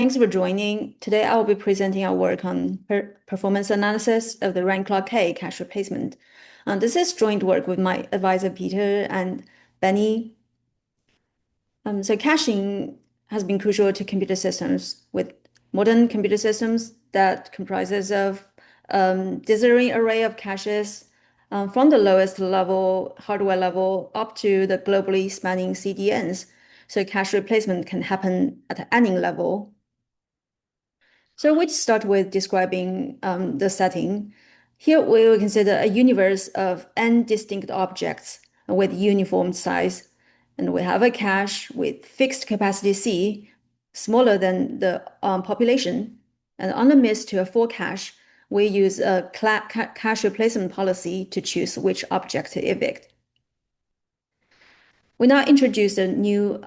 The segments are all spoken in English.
Thanks for joining. Today, I will be presenting our work on performance analysis of the rank log K cache replacement. This is joint work with my advisor, Peter and Benny. So caching has been crucial to computer systems with modern computer systems that comprises of dithering array of caches from the lowest level, hardware level, up to the globally spanning CDNs. So cache replacement can happen at any level. So we start with describing the setting. Here we will consider a universe of n distinct objects with uniform size. And we have a cache with fixed capacity C, smaller than the population. And on the miss to a full cache, we use a cache replacement policy to choose which object to evict. We now introduce a new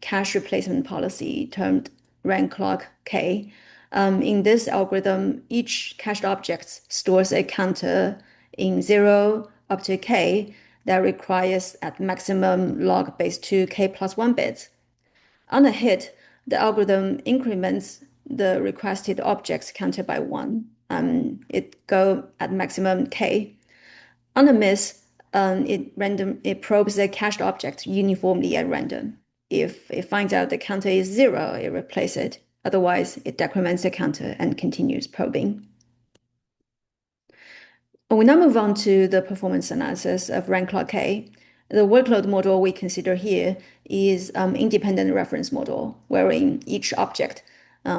cache replacement policy termed rank log K. In this algorithm, each cached object stores a counter in 0 up to K that requires at maximum log base 2 K plus 1 bits. On a hit, the algorithm increments the requested object's counter by 1. It go at maximum K. On a miss, it probes the cached object uniformly at random. If it finds out the counter is 0, it replaces it. Otherwise, it decrements the counter and continues probing. We now move on to the performance analysis of rank log K. The workload model we consider here is independent reference model, wherein each object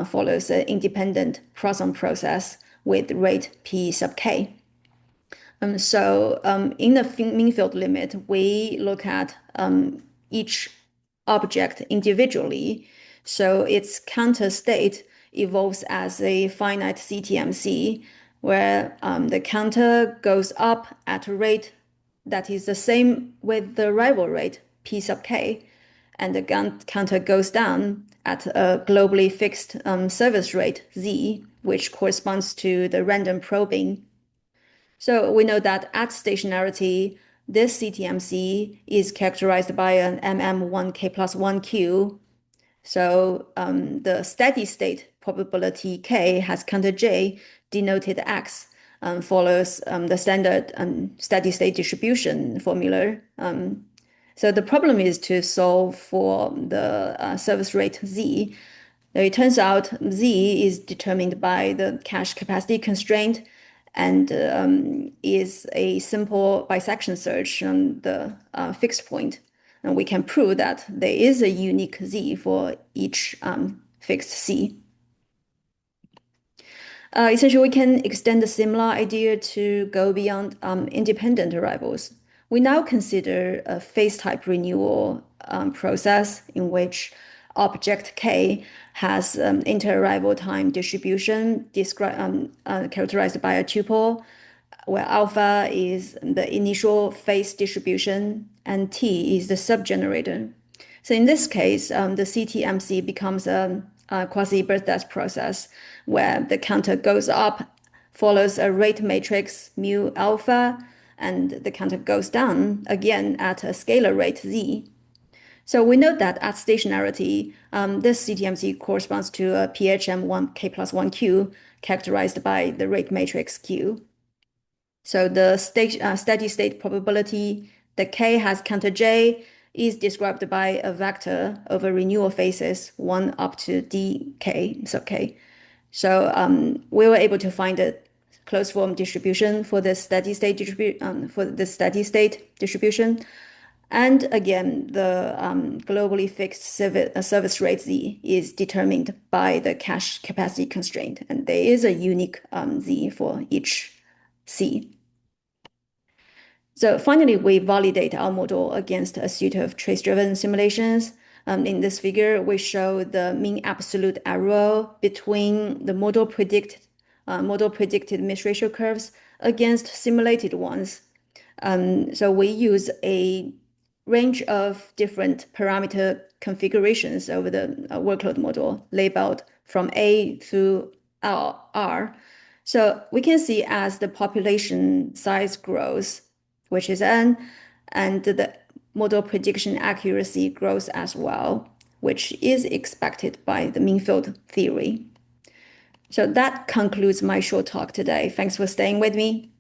follows an independent process process with rate P sub K. In the mean field limit, we look at each object individually. So its counter state evolves as a finite CTMC, where the counter goes up at a rate that is the same with the rival rate, P sub K, and the counter goes down at a globally fixed service rate, Z, which corresponds to the random probing. So we know that at stationarity, this CTMC is characterized by an MM1K plus 1Q. So the steady state probability K has counter J denoted X, follows the standard steady state distribution formula. So the problem is to solve for the service rate Z. It turns out Z is determined by the cache capacity constraint and is a simple bisection search on the fixed point. And we can prove that there is a unique Z for each fixed C. Essentially, we can extend a similar idea to go beyond independent arrivals. We now consider a phase type renewal process in which object K has inter-arrival time distribution characterized by a tuple, where alpha is the initial phase distribution and T is the subgenerator. So in this case, the CTMC becomes a quasi-birth-death process where the counter goes up, follows a rate matrix mu alpha, and the counter goes down again at a scalar rate Z. So we note that at stationarity, this CTMC corresponds to a PHM1K plus 1Q characterized by the rate matrix Q. So the steady state probability that K has counter J is described by a vector over renewal phases 1 up to dk sub K. So we were able to find a closed form distribution for the steady state distribution. And again, the globally fixed service rate Z is determined by the cache capacity constraint, and there is a unique Z for each C. So finally, we validate our model against a suite of trace-driven simulations. In this figure, we show the mean absolute error between the model predicted miss ratio curves against simulated ones. So we use a range of different parameter configurations over the workload model labeled from A through R. So we can see as the population size grows, which is N, and the model prediction accuracy grows as well. which is expected by the mean field theory. So that concludes my short talk today. Thanks for staying with me.